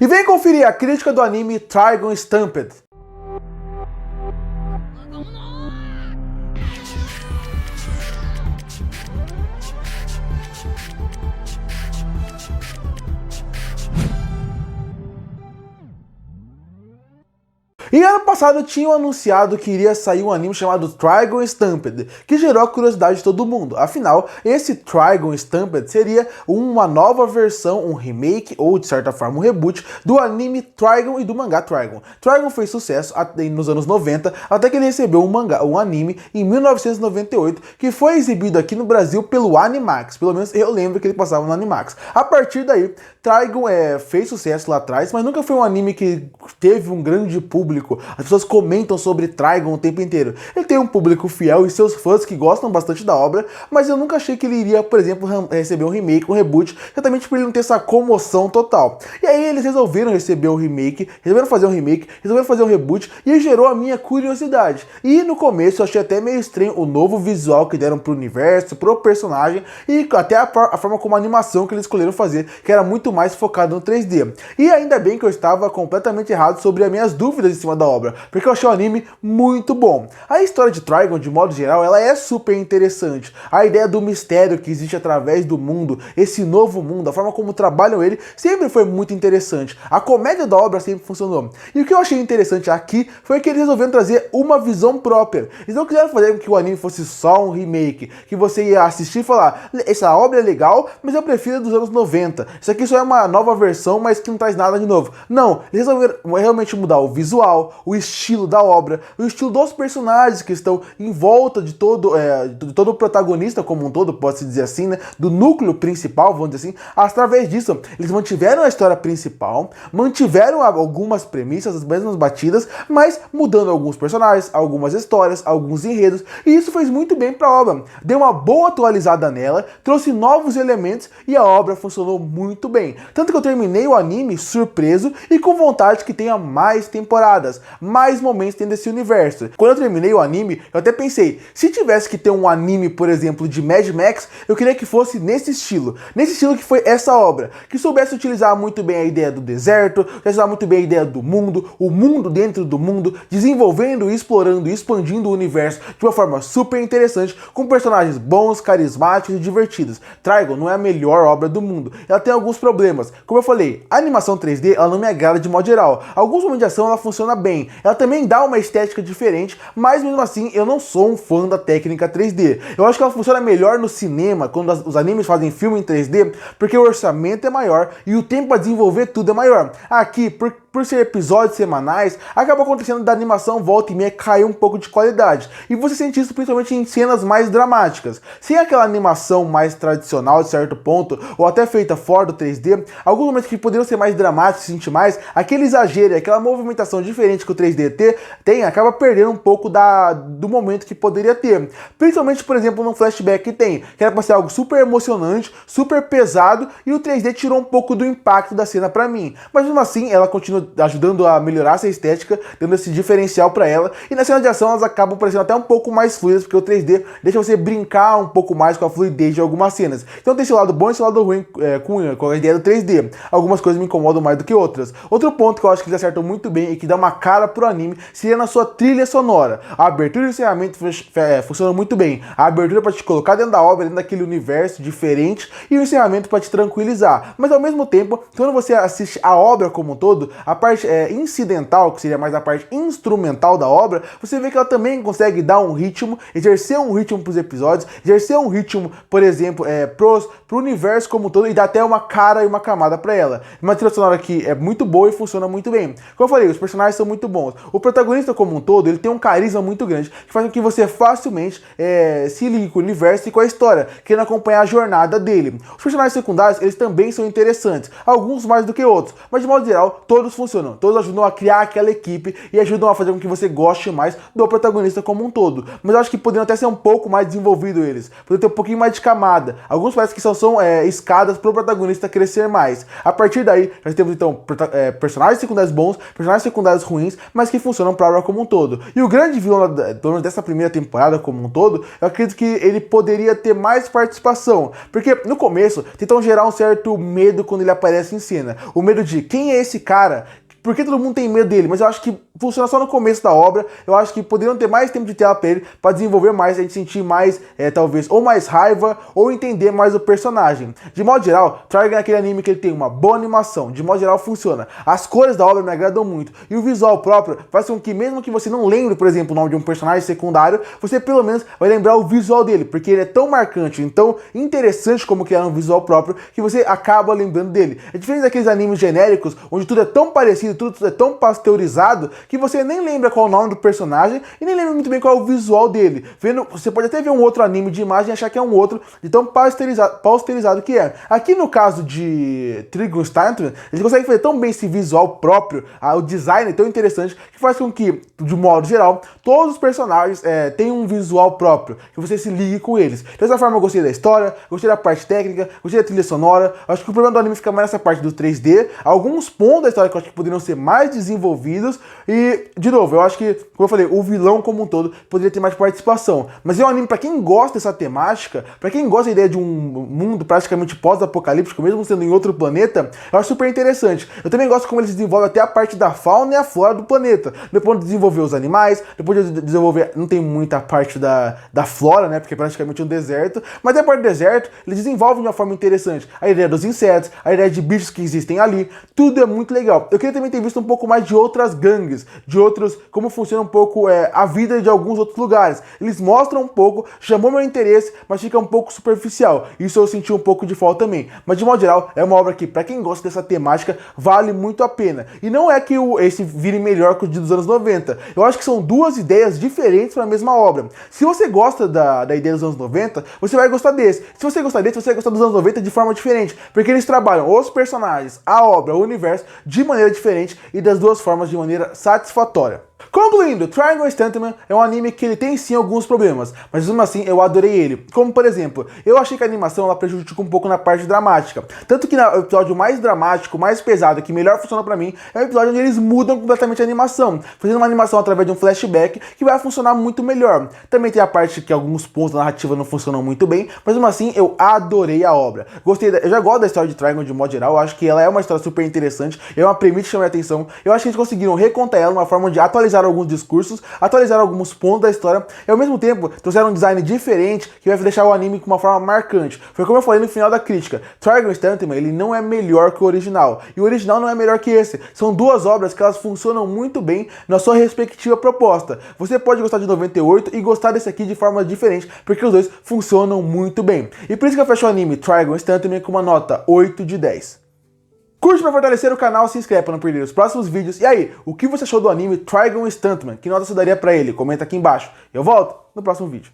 E vem conferir a crítica do anime Trigun Stamped. E ano passado tinham anunciado que iria sair um anime chamado Trigun Stamped, que gerou a curiosidade de todo mundo. Afinal, esse Trigun Stamped seria uma nova versão, um remake ou de certa forma um reboot do anime Trigun e do mangá Trigun. Trigun fez sucesso nos anos 90, até que ele recebeu um anime em 1998, que foi exibido aqui no Brasil pelo Animax. Pelo menos eu lembro que ele passava no Animax. A partir daí, Trigun fez sucesso lá atrás, mas nunca foi um anime que teve um grande público. As pessoas comentam sobre Trigun o tempo inteiro. Ele tem um público fiel e seus fãs que gostam bastante da obra, mas eu nunca achei que ele iria, por exemplo, receber um remake, um reboot, exatamente por ele não ter essa comoção total. E aí eles resolveram receber o remake, resolveram fazer um reboot, e gerou a minha curiosidade. E no começo eu achei até meio estranho o novo visual que deram pro universo, pro personagem, e até a forma como a animação que eles escolheram fazer, que era muito mais focado no 3D. E ainda bem que eu estava completamente errado sobre as minhas dúvidas em cima da obra, porque eu achei o anime muito bom. A história de Trigun, de modo geral, ela é super interessante. A ideia do mistério que existe através do mundo, esse novo mundo, a forma como trabalham ele, sempre foi muito interessante. A comédia da obra sempre funcionou. E o que eu achei interessante aqui foi que eles resolveram trazer uma visão própria. Eles não quiseram fazer com que o anime fosse só um remake, que você ia assistir e falar, essa obra é legal, mas eu prefiro a dos anos 90. Isso aqui só é uma nova versão, mas que não traz nada de novo. Não, eles resolveram realmente mudar o visual, o estilo da obra, o estilo dos personagens que estão em volta de todo o protagonista como um todo, pode-se dizer assim, né? Do núcleo principal, vamos dizer assim. Através disso, eles mantiveram a história principal, mantiveram algumas premissas, as mesmas batidas, mas mudando alguns personagens, algumas histórias, alguns enredos, e isso fez muito bem para a obra. Deu uma boa atualizada nela, trouxe novos elementos e a obra funcionou muito bem. Tanto que eu terminei o anime surpreso e com vontade que tenha mais temporadas, mais momentos dentro desse universo. Quando eu terminei o anime, eu até pensei, se tivesse que ter um anime, por exemplo, de Mad Max, eu queria que fosse nesse estilo que foi essa obra, que soubesse utilizar muito bem a ideia do deserto, utilizar muito bem a ideia do mundo, o mundo dentro do mundo, desenvolvendo, explorando e expandindo o universo de uma forma super interessante, com personagens bons, carismáticos e divertidos. Trigun não é a melhor obra do mundo, ela tem alguns problemas. Como eu falei, a animação 3D ela não me agrada de modo geral. Alguns momentos de ação ela funciona bem, ela também dá uma estética diferente, mas mesmo assim eu não sou um fã da técnica 3D. Eu acho que ela funciona melhor no cinema, quando os animes fazem filme em 3D, porque o orçamento é maior e o tempo para desenvolver tudo é maior. Aqui, por ser episódios semanais, acaba acontecendo da animação volta e meia cair um pouco de qualidade. E você sente isso principalmente em cenas mais dramáticas. Sem aquela animação mais tradicional de certo ponto, ou até feita fora do 3D, alguns momentos que poderiam ser mais dramáticos, sentir mais, aquele exagero, aquela movimentação diferente que o 3D tem, acaba perdendo um pouco do momento que poderia ter. Principalmente, por exemplo, no flashback que era pra ser algo super emocionante, super pesado, e o 3D tirou um pouco do impacto da cena pra mim. Mas mesmo assim, ela continua ajudando a melhorar essa estética, dando esse diferencial pra ela, e na cena de ação elas acabam parecendo até um pouco mais fluidas, porque o 3D deixa você brincar um pouco mais com a fluidez de algumas cenas. Então tem esse lado bom e esse lado ruim com a ideia do 3D. Algumas coisas me incomodam mais do que outras. Outro ponto que eu acho que eles acertam muito bem e que dá uma cara pro anime seria na sua trilha sonora. A abertura e o encerramento funcionam muito bem. A abertura para te colocar dentro da obra, dentro daquele universo diferente, e o encerramento para te tranquilizar. Mas ao mesmo tempo, quando você assiste a obra como um todo, a parte incidental, que seria mais a parte instrumental da obra, você vê que ela também consegue dar um ritmo, exercer um ritmo para os episódios, exercer um ritmo, por exemplo, pro universo como um todo, e dar até uma cara e uma camada para ela. Uma trilha sonora que é muito boa e funciona muito bem. Como eu falei, os personagens são muito bons. O protagonista como um todo, ele tem um carisma muito grande, que faz com que você facilmente se ligue com o universo e com a história, querendo acompanhar a jornada dele. Os personagens secundários, eles também são interessantes, alguns mais do que outros, mas de modo geral, todos funcionam, todos ajudam a criar aquela equipe e ajudam a fazer com que você goste mais do protagonista como um todo. Mas eu acho que poderiam até ser um pouco mais desenvolvido eles, poderiam ter um pouquinho mais de camada. Alguns parece que são escadas para o protagonista crescer mais. A partir daí, nós temos então personagens secundários bons, personagens secundários ruins, ruins, mas que funcionam pra obra como um todo. E o grande vilão dessa primeira temporada como um todo, eu acredito que ele poderia ter mais participação, porque no começo tentam gerar um certo medo quando ele aparece em cena. O medo de quem é esse cara? Por que todo mundo tem medo dele? Mas eu acho que funciona só no começo da obra. Eu acho que poderiam ter mais tempo de tela pra ele, pra desenvolver mais, a gente sentir mais, talvez, ou mais raiva, ou entender mais o personagem. De modo geral, Trigun é aquele anime que ele tem uma boa animação. De modo geral, funciona. As cores da obra me agradam muito. E o visual próprio faz com que, mesmo que você não lembre, por exemplo, o nome de um personagem secundário, você pelo menos vai lembrar o visual dele, porque ele é tão marcante, tão interessante como criar um visual próprio, que você acaba lembrando dele. É diferente daqueles animes genéricos, onde tudo é tão parecido, tudo é tão pasteurizado que você nem lembra qual é o nome do personagem e nem lembra muito bem qual é o visual dele. Você pode até ver um outro anime de imagem e achar que é um outro, de tão pasteurizado que é. Aqui no caso de Trigun Startman, eles conseguem fazer tão bem esse visual próprio, o design é tão interessante, que faz com que, de modo geral, todos os personagens tenham um visual próprio, que você se ligue com eles. Dessa forma eu gostei da história, gostei da parte técnica, gostei da trilha sonora. Acho que o problema do anime fica mais nessa parte do 3D, alguns pontos da história que eu acho que poderiam ser mais desenvolvidos e, de novo, eu acho que, como eu falei, o vilão como um todo poderia ter mais participação. Mas é um anime pra quem gosta dessa temática, pra quem gosta da ideia de um mundo praticamente pós-apocalíptico, mesmo sendo em outro planeta, eu acho super interessante. Eu também gosto como eles desenvolvem até a parte da fauna e a flora do planeta. Depois de desenvolver os animais, depois de desenvolver, não tem muita parte da flora, né, porque é praticamente um deserto, mas a parte do deserto, eles desenvolvem de uma forma interessante. A ideia dos insetos, a ideia de bichos que existem ali, tudo é muito legal. Eu queria também ter visto um pouco mais de outras gangues, de outros, como funciona um pouco a vida de alguns outros lugares. Eles mostram um pouco, chamou meu interesse, mas fica um pouco superficial. Isso eu senti um pouco de falta também. Mas de modo geral, é uma obra que, pra quem gosta dessa temática, vale muito a pena. E não é que esse vire melhor que o dos anos 90. Eu acho que são duas ideias diferentes para a mesma obra. Se você gosta da ideia dos anos 90, você vai gostar desse. Se você gostar desse, você vai gostar dos anos 90 de forma diferente. Porque eles trabalham os personagens, a obra, o universo, de maneira diferente e das duas formas de maneira satisfatória. Concluindo, Trigun Stuntman é um anime que ele tem sim alguns problemas, mas mesmo assim eu adorei ele. Como por exemplo, eu achei que a animação ela prejudica um pouco na parte dramática. Tanto que no episódio mais dramático, mais pesado, que melhor funciona pra mim, é o episódio onde eles mudam completamente a animação, fazendo uma animação através de um flashback que vai funcionar muito melhor. Também tem a parte que alguns pontos da narrativa não funcionam muito bem, mas mesmo assim eu adorei a obra. Eu já gosto da história de Trigun de modo geral, eu acho que ela é uma história super interessante, é uma premissa que chama a atenção. Eu acho que eles conseguiram recontar ela de uma forma de atualizar alguns discursos, atualizar alguns pontos da história e ao mesmo tempo trouxeram um design diferente que vai deixar o anime com uma forma marcante. Foi como eu falei no final da crítica, Trigun Stuntman ele não é melhor que o original e o original não é melhor que esse. São duas obras que elas funcionam muito bem na sua respectiva proposta. Você pode gostar de 98 e gostar desse aqui de forma diferente, porque os dois funcionam muito bem. E por isso que eu fecho o anime Trigun Stuntman com uma nota 8 de 10. Curte para fortalecer o canal, se inscreve para não perder os próximos vídeos. E aí, o que você achou do anime Trigun Stuntman? Que nota você daria para ele? Comenta aqui embaixo. Eu volto no próximo vídeo.